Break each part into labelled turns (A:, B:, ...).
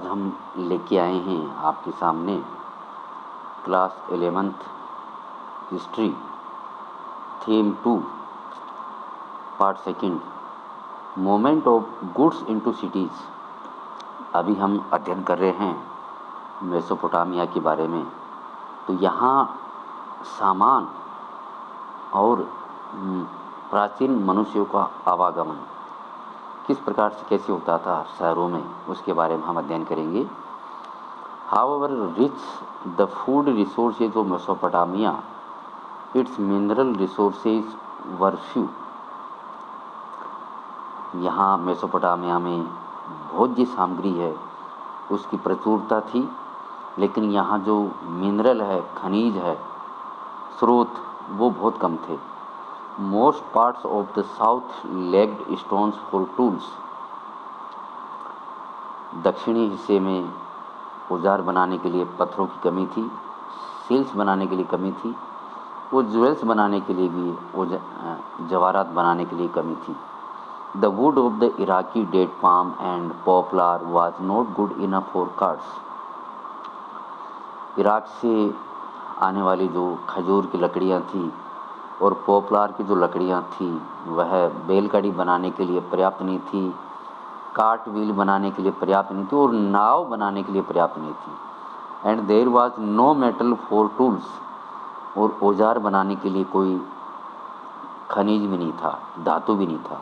A: आज हम लेके आए हैं आपके सामने class 11th history theme 2 part second movement of goods into cities. अभी हम अध्ययन कर रहे हैं मेसोपोटामिया के बारे में। तो यहाँ सामान और प्राचीन मनुष्यों का आवागमन किस प्रकार से कैसे होता था शहरों में, उसके बारे में हम अध्ययन करेंगे। However rich the food resources of Mesopotamia, it's mineral resources were few. यहाँ मेसोपोटामिया में भोज्य सामग्री है उसकी प्रचुरता थी, लेकिन यहाँ जो मिनरल है, खनिज है, स्रोत वो बहुत कम थे। Most parts of the south lacked stones for tools. दक्षिणी हिस्से में औजार बनाने के लिए पत्थरों की कमी थी, सील्स बनाने के लिए कमी थी, वो ज्वेल्स बनाने के लिए भी, जवाहरात बनाने के लिए कमी थी। The wood of the Iraqi date palm and poplar was not good enough for carts. Iraq से आने वाली जो खजूर की लकड़ियाँ थी और पॉपलार की जो लकड़ियाँ थी वह बैलगाड़ी बनाने के लिए पर्याप्त नहीं थी, कार्ट व्हील बनाने के लिए पर्याप्त नहीं थी और नाव बनाने के लिए पर्याप्त नहीं थी। And there was no metal for tools, और औजार बनाने के लिए कोई खनिज भी नहीं था, धातु भी नहीं था।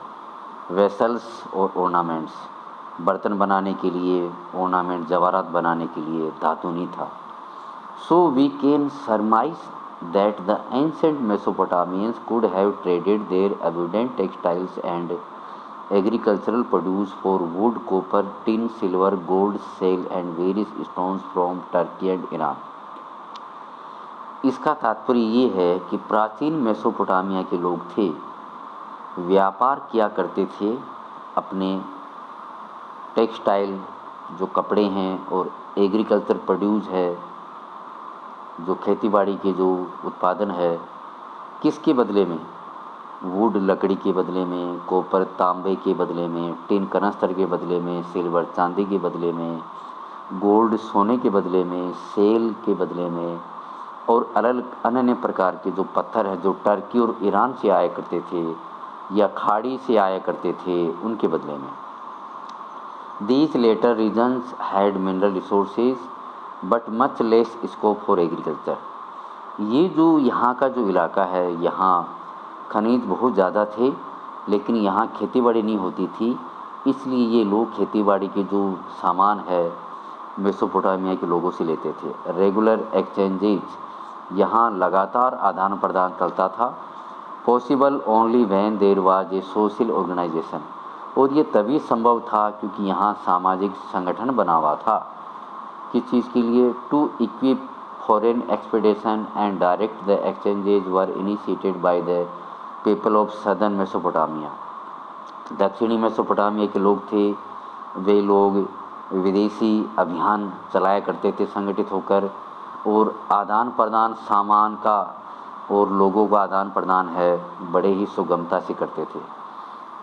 A: वेसल्स और ऑर्नामेंट्स, बर्तन बनाने के लिए ऑर्नामेंट, जवाहरात बनाने के लिए धातु नहीं था। So we can summarise that the ancient Mesopotamians could have traded their abundant textiles and agricultural produce for wood, copper, tin, silver, gold, shell and various stones from Turkey and Iran। इसका तात्पर्य ये है कि प्राचीन Mesopotamia के लोग थे, व्यापार किया करते थे अपने टेक्सटाइल जो कपड़े हैं और एग्रीकल्चर प्रोड्यूस है, जो खेतीबाड़ी के जो उत्पादन है, किसके बदले में? वुड लकड़ी के बदले में, कॉपर तांबे के बदले में, टिन कनस्तर के बदले में, सिल्वर चांदी के बदले में, गोल्ड सोने के बदले में, सेल के बदले में, और अलग अन्य प्रकार के जो पत्थर है जो टर्की और ईरान से आया करते थे या खाड़ी से आया करते थे, उनके बदले में। These later regions had mineral resources but much less scope for agriculture. ये जो यहाँ का जो इलाका है, यहाँ खनिज बहुत ज़्यादा थे, लेकिन यहाँ खेतीबाड़ी नहीं होती थी, इसलिए ये लोग खेतीबाड़ी के जो सामान है मेसोपोटामिया के लोगों से लेते थे। रेगुलर एक्सचेंजेज, यहाँ लगातार आदान प्रदान चलता था। Possible only when there was a social organisation, और ये तभी संभव था क्योंकि यहाँ सामाजिक संगठन बना हुआ था। किस चीज़ के लिए? To equip foreign expedition and direct the exchanges were initiated by the people of southern Mesopotamia. दक्षिणी मेसोपोटामिया के लोग थे, वे लोग विदेशी अभियान चलाया करते थे संगठित होकर, और आदान प्रदान सामान का और लोगों का आदान प्रदान है बड़े ही सुगमता से करते थे।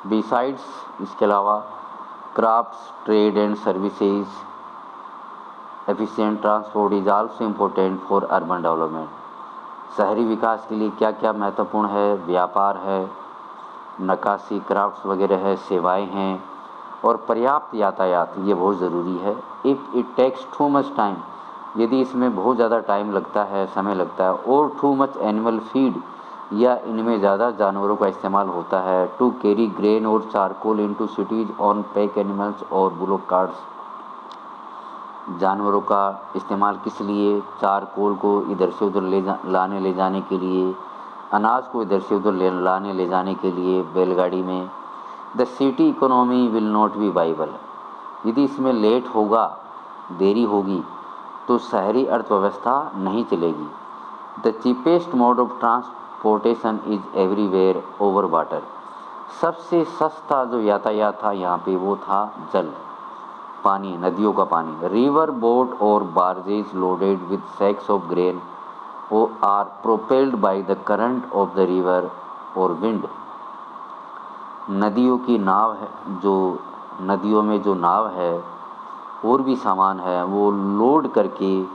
A: बिसाइड्स, इसके अलावा crafts, trade and services, efficient transport is also important for urban development. शहरी विकास के लिए क्या क्या महत्वपूर्ण है? व्यापार है, नक्काशी क्राफ्ट्स वगैरह है, सेवाएं हैं, और पर्याप्त यातायात, ये बहुत ज़रूरी है। If it takes too much time, यदि इसमें बहुत ज़्यादा टाइम लगता है, समय लगता है, और टू मच एनिमल फीड, या इनमें ज़्यादा जानवरों का इस्तेमाल होता है, टू कैरी ग्रेन और charcoal into cities on pack animals और बुलोक कार्ट्स। जानवरों का इस्तेमाल किस लिए? चारकोल को इधर से उधर लाने ले जाने के लिए, अनाज को इधर से उधर लाने ले जाने के लिए बैलगाड़ी में। The city economy will not be viable, यदि इसमें लेट होगा, देरी होगी, तो शहरी अर्थव्यवस्था नहीं चलेगी। The cheapest mode of transportation is everywhere over water. सबसे सस्ता जो यातायात था यहाँ पे वो था जल, पानी, नदियों का पानी। रिवर बोट और barges loaded with sacks of grain are propelled by the current of the river और विंड। नदियों की नाव है, जो नदियों में जो नाव है और भी सामान है वो लोड करके,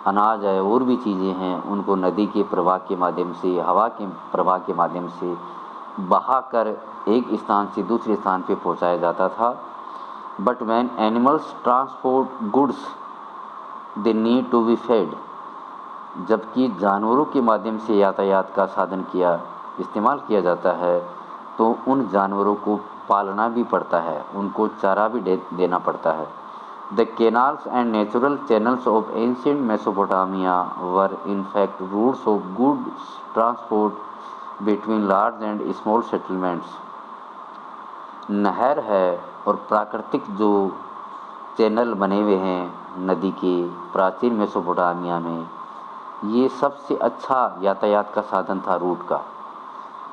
A: अनाज है और भी चीज़ें हैं, उनको नदी के प्रवाह के माध्यम से, हवा के प्रवाह के माध्यम से बहा कर एक स्थान से दूसरे स्थान पे पहुंचाया जाता था। But when animals transport goods they need to be fed, जबकि जानवरों के माध्यम से यातायात का साधन किया इस्तेमाल किया जाता है तो उन जानवरों को पालना भी पड़ता है, उनको चारा भी देना पड़ता है। The canals and natural channels of ancient Mesopotamia were in fact routes of goods transport between large and small settlements. नहर है और प्राकृतिक जो चैनल बने हुए हैं नदी के प्राचीन मेसोपोटामिया में, ये सबसे अच्छा यातायात का साधन था रूट का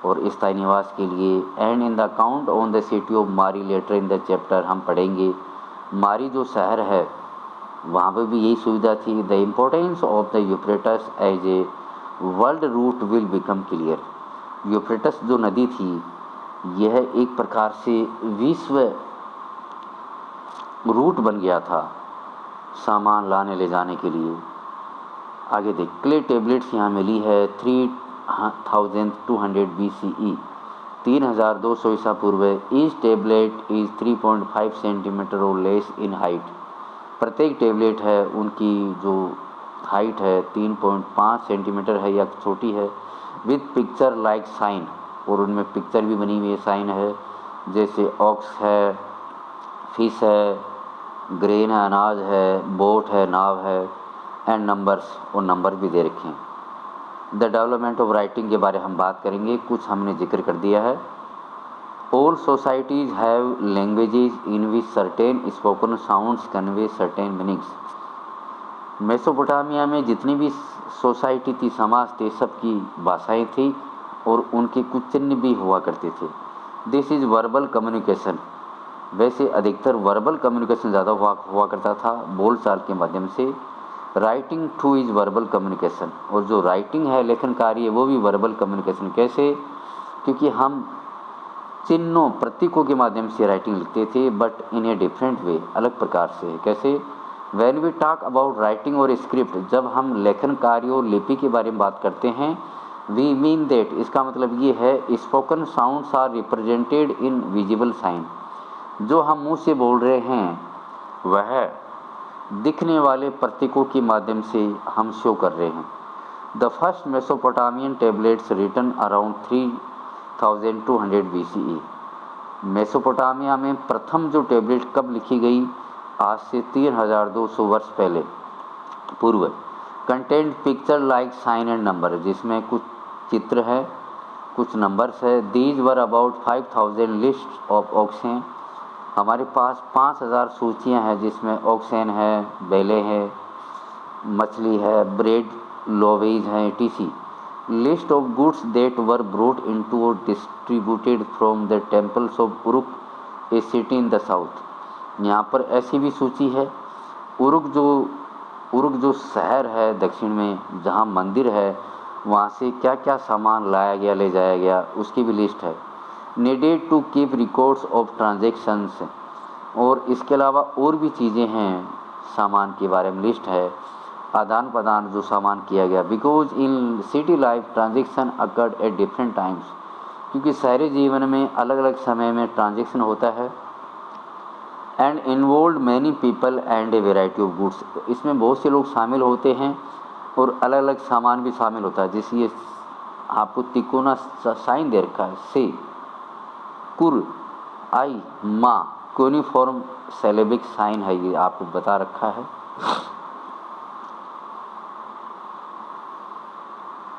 A: और स्थायी निवास के लिए। And in the account on the city of मारी लेटर इन द चैप्टर हम पढ़ेंगे मारी जो शहर है वहाँ पर भी यही सुविधा थी। The importance of the Euphrates as a world route will become clear. Euphrates जो नदी थी यह एक प्रकार से विश्व रूट बन गया था सामान लाने ले जाने के लिए। आगे देख, क्ले टेबलेट्स यहाँ मिली है 3200 BCE, 3200 ईसा पूर्व। ईच टेबलेट इज 3.5 सेंटीमीटर और लेस इन हाइट। प्रत्येक टेबलेट है उनकी जो हाइट है 3.5 सेंटीमीटर है या छोटी है। विथ पिक्चर लाइक साइन, और उनमें पिक्चर भी बनी हुई है, साइन है, जैसे ऑक्स है, फिश है, ग्रेन है, अनाज है, बोट है, नाव है, एंड नंबर्स, और नंबर भी दे रखे हैं। द डेवलपमेंट ऑफ राइटिंग के बारे हम बात करेंगे, कुछ हमने जिक्र कर दिया है। All societies have languages in which certain spoken sounds convey certain meanings. Mesopotamia में जितनी भी सोसाइटी थी, समाज थे, सबकी भाषाएं थी और उनके कुछ चिन्ह भी हुआ करते थे। This is verbal communication. वैसे अधिकतर वर्बल कम्युनिकेशन ज़्यादा हुआ करता था, बोलचाल के माध्यम से। Writing two is verbal communication, और जो राइटिंग है, लेखन कार्य है, वो भी वर्बल कम्युनिकेशन। कैसे? क्योंकि हम चिन्हों, प्रतीकों के माध्यम से राइटिंग लिखते थे, but in a different way, अलग प्रकार से। कैसे? When we talk about writing और स्क्रिप्ट, जब हम लेखन कार्य और लिपि के बारे में बात करते हैं, वी मीन दैट, इसका मतलब ये है spoken sounds are represented in visible sign. जो हम मुंह से बोल रहे हैं वह दिखने वाले प्रतीकों के माध्यम से हम शो कर रहे हैं। The first Mesopotamian tablets written around 3200 BCE। Mesopotamia में प्रथम जो टेबलेट कब लिखी गई? आज से 3200 वर्ष पहले पूर्व। Content picture like sign and number, जिसमें कुछ चित्र है, कुछ नंबर्स है। These were about 5000 list of oxen. हमारे पास 5000 सूचियाँ हैं जिसमें ऑक्सेन है, बेले हैं, मछली है, ब्रेड, लोवेज हैं, etc. List of goods that were brought into or distributed from the temples of Uruk, a city in the south. यहाँ पर ऐसी भी सूची है। उरुक जो शहर है दक्षिण में, जहाँ मंदिर है, वहाँ से क्या क्या सामान लाया गया, ले जाया गया, उसकी भी लिस्ट है। Needed to keep records of transactions, और इसके अलावा और भी चीज़ें हैं, सामान के बारे में लिस्ट है, आदान प्रदान जो सामान किया गया। Because in city life transaction occurred at different times, क्योंकि शहरी जीवन में अलग अलग समय में ट्रांजेक्शन होता है। And involve many people and a variety of goods, इसमें बहुत से लोग शामिल होते हैं और अलग अलग सामान भी शामिल होता है। जैसे ये आपको तिकोना साइन दे रखा है, से, कुर, आई, मा, यूनिफॉर्म सेलेबिक साइन है, ये आपको बता रखा है।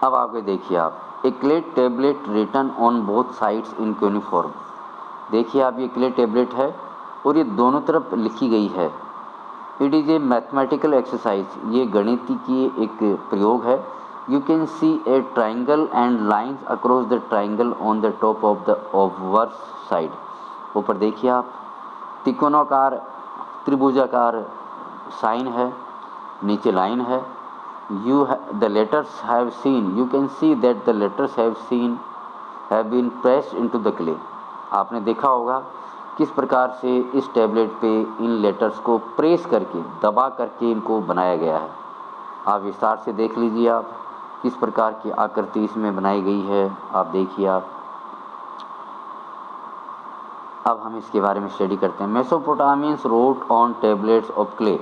A: अब आगे देखिए आप, a clay tablet written on both sides in cuneiform. देखिए आप, ये क्ले टेबलेट है और ये दोनों तरफ लिखी गई है। It is a mathematical exercise, ये गणित की एक प्रयोग है। You can see A triangle and lines across the triangle on the top of the ऑब्वर्स side. ऊपर देखिए आप, त्रिकोणाकार, त्रिभुजाकार साइन है, नीचे लाइन है। the letters have seen, you can see that the letters have been pressed into the clay। आपने देखा होगा किस प्रकार से इस टैबलेट पे इन लेटर्स को प्रेस करके दबा करके इनको बनाया गया है। आप विस्तार से देख लीजिए आप किस प्रकार की आकृति इसमें बनाई गई है, आप देखिए आप। अब हम इसके बारे में स्टडी करते हैं। मेसोपोटामियंस road on tablets of clay.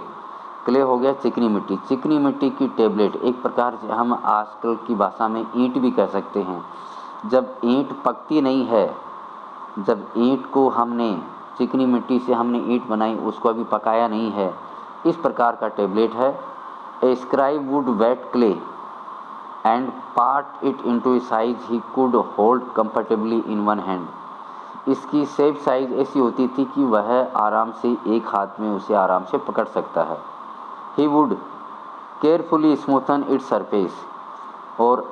A: Clay हो गया चिकनी मिट्टी, चिकनी मिट्टी की टैबलेट, एक प्रकार से हम आजकल की भाषा में ईंट भी कह सकते हैं। जब ईंट पकती नहीं है, जब ईंट को हमने चिकनी मिट्टी से हमने ईंट बनाई, उसको अभी पकाया नहीं है, इस प्रकार का टैबलेट है। A scribe would wet clay and pat it into a size he could hold comfortably in one hand. इसकी शेप साइज ऐसी होती थी कि वह आराम से एक हाथ में उसे आराम से पकड़ सकता है। He would carefully smoothen its surface, और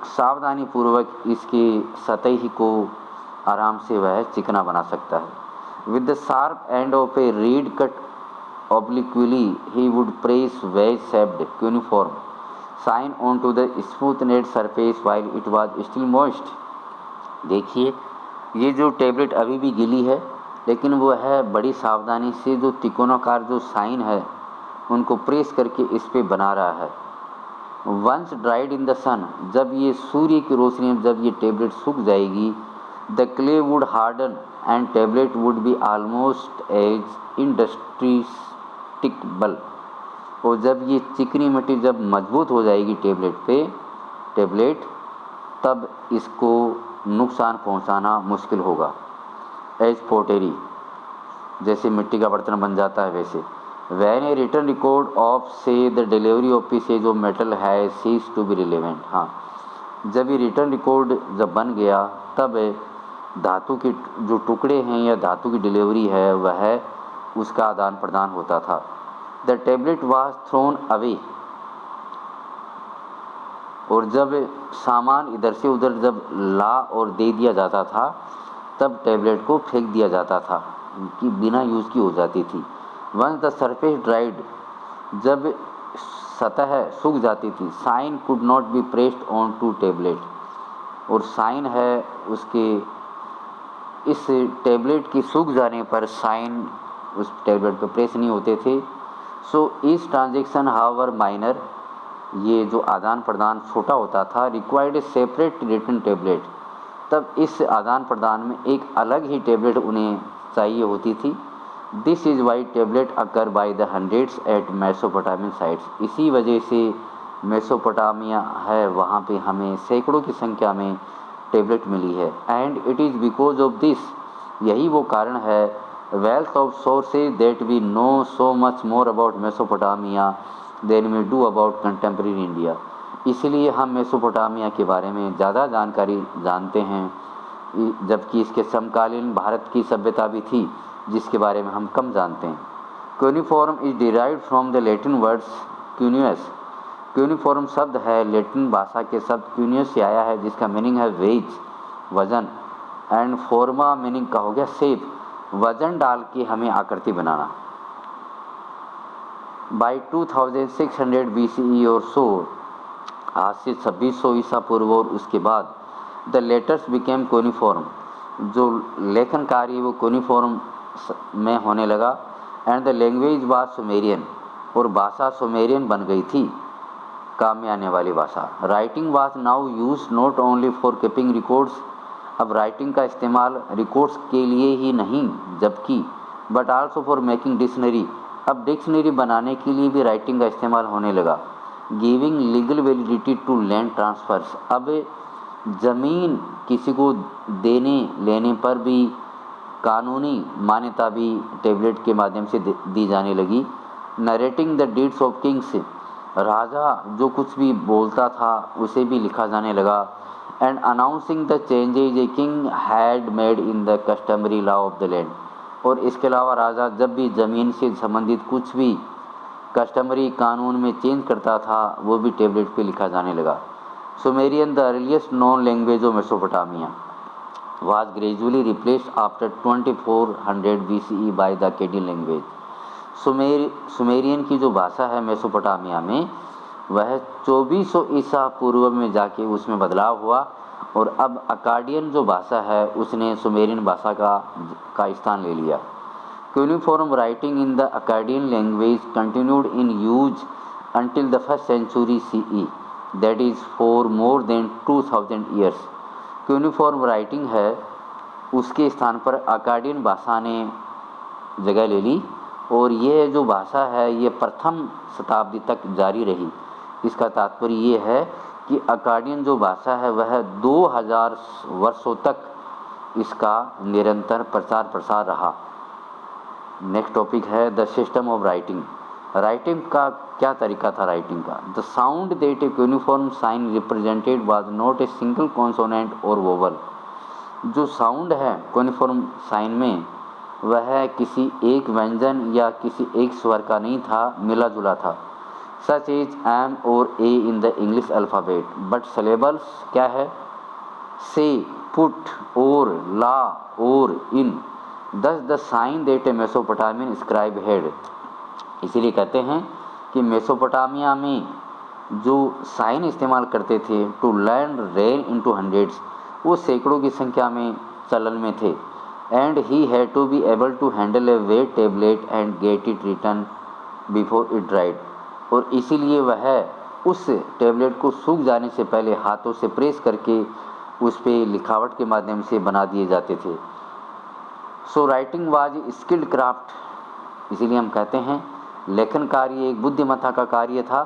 A: सावधानी पूर्वक इसकी सतह को आराम से वह चिकना बना सकता है। With the sharp end of A read cut obliquely he would press wedge shaped cuneiform sign onto the smoothed surface while it was still moist। देखिए ये जो टैबलेट अभी भी गीली है, लेकिन वो है बड़ी सावधानी से जो तिकोनाकार जो साइन है उनको प्रेस करके इस पे बना रहा है। वंस ड्राइड इन द सन, जब ये सूर्य की रोशनी में जब ये टैबलेट सूख जाएगी, the clay would harden and tablet would be almost as indestructible. और जब ये चिकनी मिट्टी जब मजबूत हो जाएगी टैबलेट, तब इसको नुकसान पहुंचाना मुश्किल होगा। एज पोटेरी, जैसे मिट्टी का बर्तन बन जाता है वैसे। When a written record of say the delivery of pieces of metal है सीज टू बी रिलेवेंट। हाँ, जब ये रिटर्न रिकॉर्ड जब बन गया, तब धातु के जो टुकड़े हैं या धातु की डिलीवरी है वह उसका आदान प्रदान होता था। The tablet was thrown away, और जब सामान इधर से उधर जब ला और दे दिया जाता था, तब टैबलेट को फेंक दिया जाता था कि बिना यूज़ की हो जाती थी। वंस द सरफेस ड्राइड, जब सतह सूख जाती थी, sign could not be pressed on to tablet, और साइन है उसके इस टैबलेट की सूख जाने पर साइन उस टैबलेट पर प्रेस नहीं होते थे। सो इस ट्रांजेक्शन हावर माइनर, ये जो आदान प्रदान छोटा होता था, required a separate written tablet, तब इस आदान प्रदान में एक अलग ही टैबलेट उन्हें चाहिए होती थी। This is why tablet occur by the hundreds at Mesopotamian sites. इसी वजह से मेसोपोटामिया है, वहाँ पे हमें सैकड़ों की संख्या में टैबलेट मिली है। And it is because of this, यही वो कारण है, wealth of sources that we know so much more about Mesopotamia than we do about contemporary India. इसलिए हम मेसोपोटामिया के बारे में ज़्यादा जानकारी जानते हैं, जबकि इसके समकालीन भारत की सभ्यता भी थी जिसके बारे में हम कम जानते हैं। Cuneiform is derived from the Latin words cuneus. Cuneiform शब्द है लैटिन भाषा के शब्द क्यूनियस से आया है, जिसका मीनिंग है वेज, वजन, एंड फॉर्मा मीनिंग का हो गया शेप, वजन डाल के हमें आकृति बनाना। बाई 2600 BCE और सो, आज से 2600 ईसा पूर्व और उसके बाद, द लेटर्स बिकेम कोनिफॉर्म, जो लेखन कार्य वो कोनिफॉर्म में होने लगा। And the language was Sumerian, और भाषा सुमेरियन बन गई थी, काम में आने वाली भाषा। Writing was now use not only for keeping records, अब राइटिंग का इस्तेमाल रिकॉर्ड्स के लिए ही नहीं जबकि but also for making dictionary, अब डिक्शनरी बनाने के लिए भी राइटिंग का इस्तेमाल होने लगा। Giving legal validity to land transfers, अब ज़मीन किसी को देने लेने पर भी कानूनी मान्यता भी टैबलेट के माध्यम से दी जाने लगी। Narrating the deeds of kings, राजा जो कुछ भी बोलता था उसे भी लिखा जाने लगा। And announcing the changes a king had made in the customary law of the land, और इसके अलावा राजा जब भी ज़मीन से संबंधित कुछ भी कस्टमरी कानून में चेंज करता था वो भी टैबलेट पे लिखा जाने लगा। Sumerian, the earliest non language of Mesopotamia, was gradually replaced after 2400 BCE by the Akkadian language। Sumerian की जो भाषा है मेसोपोटामिया में, वह 2400 ईसा पूर्व में जाके उसमें बदलाव हुआ और अब अकाडियन जो भाषा है उसने सुमेरियन भाषा का स्थान ले लिया। Cuneiform writing in the Akkadian language continued in use until the 1st century CE, that is for more than 2000 years। Cuneiform writing है उसके स्थान पर अकाडियन भाषा ने जगह ले ली और ये जो भाषा है ये प्रथम शताब्दी तक जारी रही। इसका तात्पर्य ये है कि अकाडियन जो भाषा है वह 2000 वर्षों तक इसका निरंतर प्रचार प्रसार रहा। नेक्स्ट टॉपिक है the system of writing. Writing का क्या तरीका था राइटिंग का? The sound that a uniform sign represented was not a single consonant और वोवल। जो साउंड है यूनिफॉर्म साइन में वह किसी एक व्यंजन या किसी एक स्वर का नहीं था, मिला जुला था। सच as m or a in the English alphabet, but syllables क्या है? Say, put, or, la, or, in. Thus the sign that a Mesopotamian scribe had. इसीलिए कहते हैं कि मेसोपोटामिया में जो साइन इस्तेमाल करते थे to learn ran into hundreds, वो सैकड़ों की संख्या में चलन में थे। And he had to be able to handle a wet tablet and get it written before it dried. और इसीलिए वह उस टेबलेट को सूख जाने से पहले हाथों से प्रेस करके उस पर लिखावट के माध्यम से बना दिए जाते थे। So writing was skilled craft. इसीलिए हम कहते हैं लेखन कार्य एक बुद्धिमत्ता का कार्य था।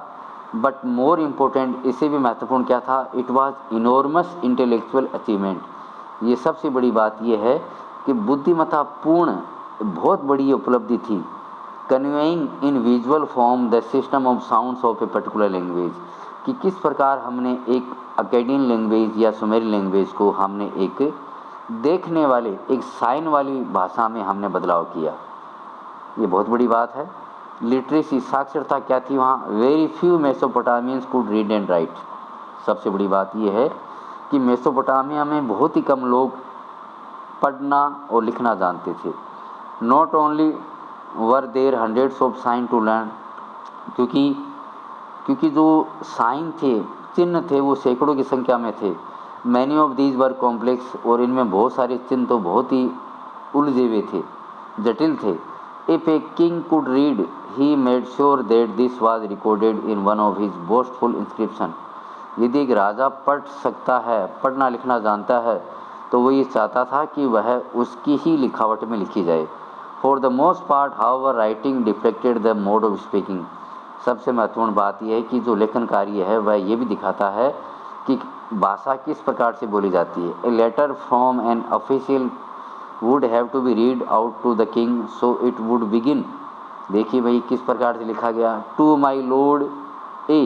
A: बट मोर इम्पोर्टेंट, इससे भी महत्वपूर्ण क्या था? It was enormous intellectual achievement. ये सबसे बड़ी बात यह है कि बुद्धिमत्ता पूर्ण बहुत बड़ी उपलब्धि थी। Conveying in visual form the system of sounds of a particular language, कि किस प्रकार हमने एक अकेडियन लैंग्वेज या सुमेरियन लैंग्वेज को हमने एक देखने वाले, एक साइन वाली भाषा में हमने बदलाव किया। ये बहुत बड़ी बात है। लिटरेसी, साक्षरता क्या थी वहाँ? Very few मेसोपोटामियंस could read and right. सबसे बड़ी बात यह है कि मेसोपोटामिया में बहुत ही कम लोग पढ़ना और लिखना जानते थे। Not only were there hundreds of sign to learn, क्योंकि जो साइन थे, चिन्ह थे, वो सैकड़ों की संख्या में थे। Many of these were complex, और इनमें बहुत सारे चिन्ह तो बहुत ही उलझे हुए थे, जटिल थे। If a king could read, he made sure that this was recorded in one of his boastful inscription। यदि एक राजा पढ़ सकता है, पढ़ना लिखना जानता है, तो वो ये चाहता था कि वह उसकी ही लिखावट में लिखी जाए। For the most part, however, writing deflected the mode of speaking। सबसे महत्वपूर्ण बात यह है कि जो लेखन कार्य है वह ये भी दिखाता है कि भाषा किस प्रकार से बोली जाती है। A letter from an official would have to be read out to the king, so it would begin। देखिए भाई किस प्रकार से लिखा गया, to my lord A।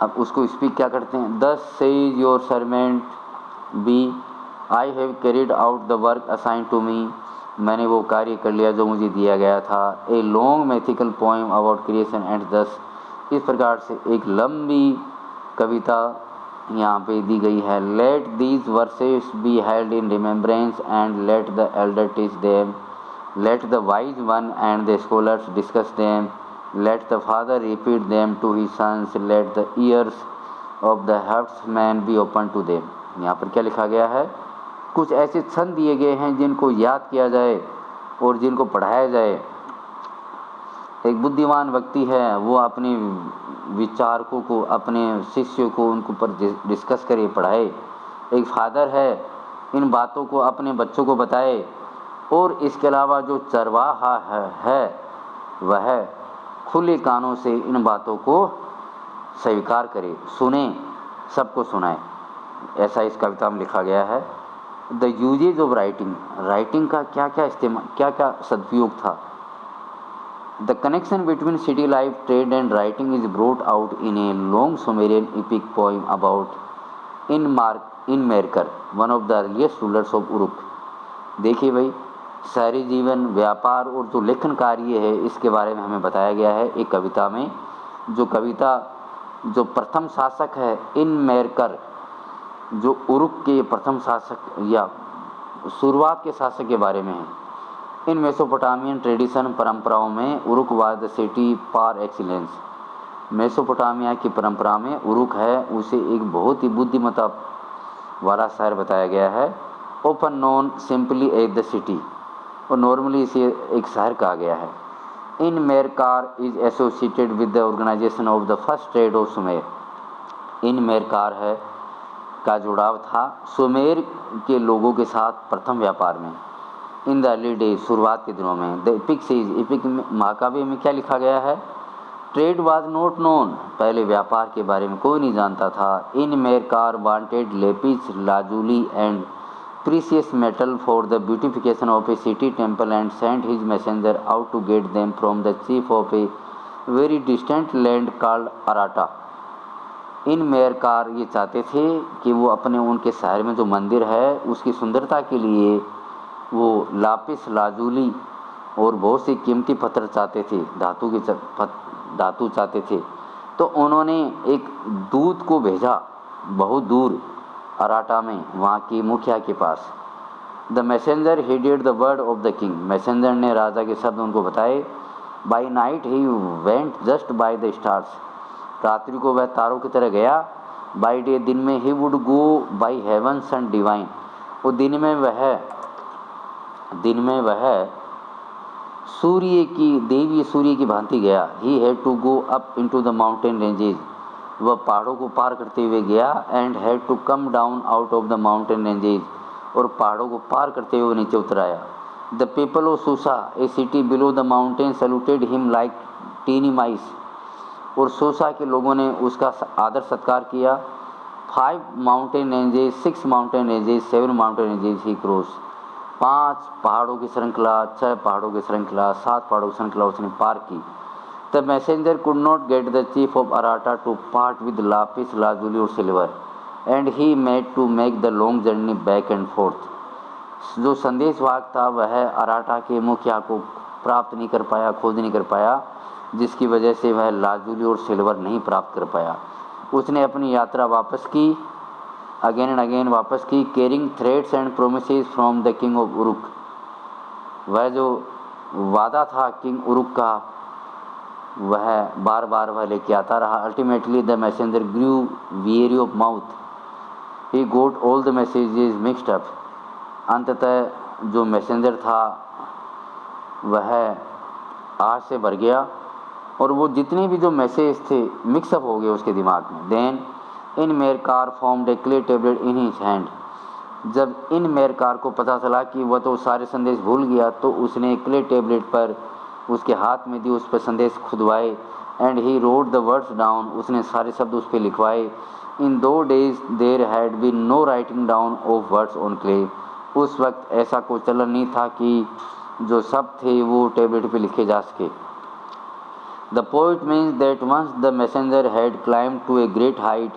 A: अब उसको स्पीक क्या करते हैं? Thus says your servant B, I have carried out the work assigned to me। मैंने वो कार्य कर लिया जो मुझे दिया गया था। A long mythical poem about creation and thus। इस प्रकार से एक लंबी कविता यहाँ पे दी गई है। Let these verses be held in remembrance and let the elder teach them, let the wise one and the scholars discuss them, let the father repeat them to his sons, let the ears of the herdsman be open to them. यहाँ पर क्या लिखा गया है? कुछ ऐसे छंद दिए गए हैं जिनको याद किया जाए और जिनको पढ़ाया जाए। एक बुद्धिमान व्यक्ति है, वो अपने विचारकों को, अपने शिष्यों को उनको पर डिस्कस करे, पढ़ाए। एक फादर है, इन बातों को अपने बच्चों को बताए। और इसके अलावा जो चरवाहा है वह खुले कानों से इन बातों को स्वीकार करे, सुने, सबको सुनाए। ऐसा इस कविता में लिखा गया है। The uses of writing, writing का क्या क्या इस्तेमाल, क्या क्या सदुपयोग था? The connection between city life, trade and writing is brought out in a long Sumerian epic poem about Inmerker, one of the earliest rulers of Uruk। देखिए भाई, शहरी जीवन, व्यापार और जो लेखन कार्य है इसके बारे में हमें बताया गया है एक कविता में। जो कविता जो प्रथम शासक है इनमेरकर, जो उरुक के प्रथम शासक या शुरुआत के शासक के बारे में है। इन मेसोपोटामियन ट्रेडिशन, परंपराओं में Uruk was the city par excellence. Mesopotamia की परंपरा में उरुक है उसे एक बहुत ही वाला शहर बताया गया है। Open known simply as the city, और नॉर्मली इसे एक शहर कहा गया है। Enmerkar is associated with the organisation of the first trade of Sumer. Enmerkar है का जुड़ाव था सुमेर के लोगों के साथ प्रथम व्यापार में। इन द अर्ली डेज, शुरुआत के दिनों में। द इपिक सेज, इपिक महाकाव्य में क्या लिखा गया है? ट्रेड वाज नॉट नोन, पहले व्यापार के बारे में कोई नहीं जानता था। Enmerkar wanted lapis lazuli and precious metal for the beautification of a city temple and sent his messenger out to get them from the chief of a very distant land called Arata। इन मेयरकार ये चाहते थे कि वो अपने उनके शहर में जो मंदिर है उसकी सुंदरता के लिए वो लापिस लाजुली और बहुत सी कीमती पत्थर चाहते थे, धातु चाहते थे। तो उन्होंने एक दूत को भेजा बहुत दूर अराटा में, वहाँ की मुखिया के पास। The messenger heeded the word of the king, messenger ने राजा के शब्द उनको बताए। By night he went just by the stars, रात्रि को वह तारों की तरह गया। बाई डे, दिन में he would go by heavens and divine, वो दिन में वह सूर्य की देवी सूर्य की भांति गया। He had to go up into the mountain ranges, वह पहाड़ों को पार करते हुए गया। And had to come down out of the mountain ranges, और पहाड़ों को पार करते हुए नीचे उतर आया। The people of Susa, a city below the mountain, saluted him like tiny mice, और सूसा के लोगों ने उसका आदर सत्कार किया। 5 mountain ranges, 6 mountain ranges, 7 mountain ranges he cross, 5 पहाड़ों की श्रृंखला, 6 पहाड़ों की श्रृंखला, 7 पहाड़ों की श्रृंखला उसने पार की। The messenger could not get the chief of Arata to part with lapis lazuli or silver, and he made to make the long journey back and forth। जो संदेशवाहक था वह अराटा के मुखिया को प्राप्त नहीं कर पाया, खोज नहीं कर पाया, जिसकी वजह से वह लाजुली और सिल्वर नहीं प्राप्त कर पाया। उसने अपनी यात्रा वापस की, अगेन एंड अगेन वापस की, carrying threads and promises from the king of Uruk. वह जो वादा था किंग उरुक का वह बार बार वह लेके आता रहा। Ultimately the messenger grew weary of mouth, he got all the messages mixed up. अंततः जो मैसेंजर था वह आग से भर गया और वो जितने भी जो मैसेज थे मिक्सअप हो गए उसके दिमाग में। Then Enmerkar formed a clay tablet in his hand, जब इन मेरकार को पता चला कि वह तो सारे संदेश भूल गया तो उसने क्ले टेबलेट पर उसके हाथ में दी, उस पर संदेश खुदवाए। And he wrote the words down, उसने सारे शब्द उस पर लिखवाए। In 2 days there had been no writing down of words on clay, उस वक्त ऐसा कोई चलन नहीं था कि जो शब्द थे वो टेबलेट पे लिखे जा सके। The poet means that once the messenger had climbed to a great height,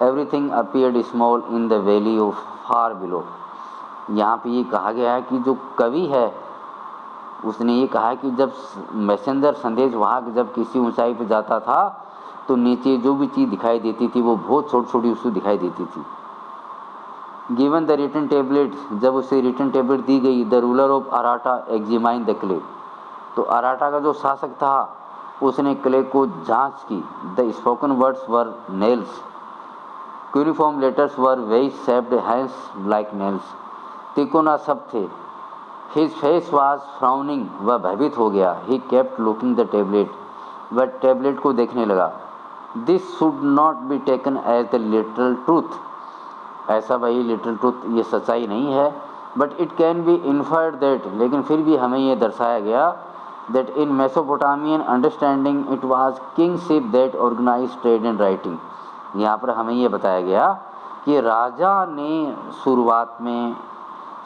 A: everything appeared small in the valley of far below. यहाँ पे ये कहा गया है कि जो कवि है उसने ये कहा कि जब मैसेंजर संदेशवाहक जब किसी ऊंचाई पर जाता था तो नीचे जो भी चीज़ दिखाई देती थी वो बहुत छोटी छोटी उसको दिखाई देती थी। गिवन द रिटन टेबलेट, जब उसे रिटन टेबलेट दी गई, the ruler of Aratta examine the clay, तो अराटा का जो शासक था उसने क्ले को जांच की। The spoken words were nails, cuneiform letters were wedge shaped hands like nails, तिकोना शब्द थे। हिज फेस वाज फ्राउनिंग, वह भयभीत हो गया। He kept looking the tablet, वह टेबलेट को देखने लगा। This should not be taken as the literal truth, ऐसा भाई लिटरल ट्रूथ ये सच्चाई नहीं है। But it can be inferred that, लेकिन फिर भी हमें ये दर्शाया गया that in Mesopotamian understanding it was kingship that organise trade and writing. यहाँ पर हमें ये बताया गया कि राजा ने शुरुआत में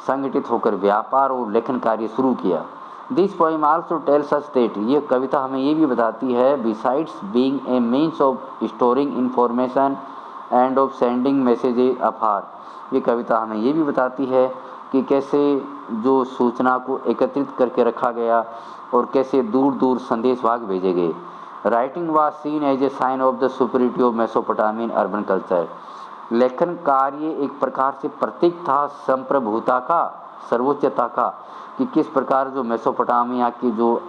A: संगठित होकर व्यापार और लेखन कार्य शुरू किया। This poem also tells us that, ये कविता हमें ये भी बताती है, besides being a means of storing information and of sending messages afar, ये कविता हमें ये भी बताती है कि कैसे जो सूचना को एकत्रित करके रखा गया और कैसे दूर दूर संदेशवाहक भेजे गए। Writing was seen as a sign of the superiority of Mesopotamian urban culture, लेखन कार्य एक प्रकार से प्रतीक था संप्रभुता का, सर्वोच्चता का, कि किस प्रकार जो मेसोपोटामिया की जो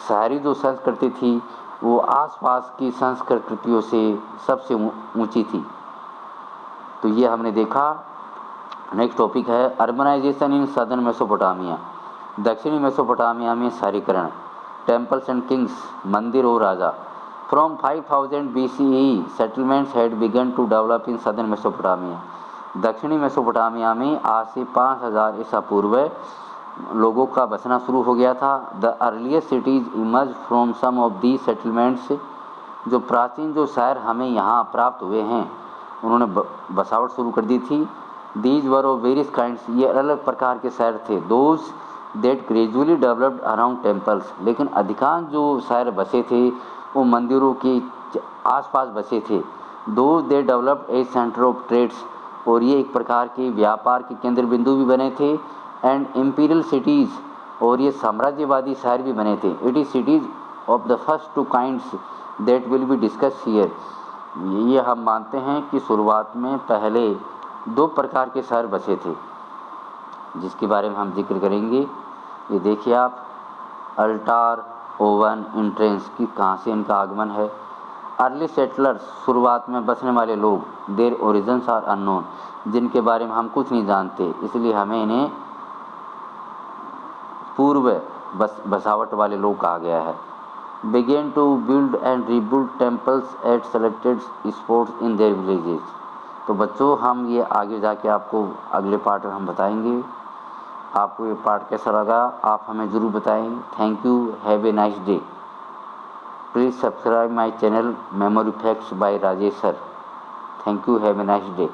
A: शहरी जो संस्कृति थी वो आसपास की संस्कृतियों से सबसे ऊंची थी। तो ये हमने देखा नेक्स्ट टॉपिक है अर्बनाइजेशन इन सदर्न मेसोपोटामिया। दक्षिणी मेसोपोटामिया में शहरीकरण, टेम्पल्स एंड किंग्स, मंदिर और राजा। From 5000 BCE settlements had begun to develop in southern Mesopotamia. दक्षिणी मेसोपोटामिया में आज से 5000 ईसा पूर्व लोगों का बसना शुरू हो गया था। The earliest cities emerge from some of the settlements. जो प्राचीन जो शहर हमें यहाँ प्राप्त हुए हैं उन्होंने बसावट शुरू कर दी थी। These were of various kinds, ये अलग अलग प्रकार के शहर थे। Those that gradually developed around temples, लेकिन अधिकांश जो शहर बसे थे वो मंदिरों के आसपास बसे थे। Those they developed a centre of trades, और ये एक प्रकार के व्यापार के केंद्र बिंदु भी बने थे। एंड इम्पीरियल सिटीज़, और ये साम्राज्यवादी शहर भी बने थे। It is cities of the first two kinds that will be discuss here. ये हम मानते हैं कि शुरुआत में पहले दो प्रकार के शहर बसे थे जिसके बारे में हम जिक्र करेंगे। ये देखिए आप, अल्टार, ओवन, इंट्रेंस की कहाँ से इनका आगमन है। अर्ली सेटलर्स, शुरुआत में बसने वाले लोग, देयर ओरिजिन्स आर अननोन, जिनके बारे में हम कुछ नहीं जानते, इसलिए हमें इन्हें पूर्व बसावट वाले लोग कहा गया है। Began to build and rebuild temples at selected spots in their villages. तो बच्चों हम ये आगे जाके आपको अगले पार्ट में हम बताएंगे। आपको ये पार्ट कैसा लगा आप हमें ज़रूर बताएं। Thank you, have a nice day. Please subscribe my channel memory facts by Rajesh sir. Thank you, have a nice day.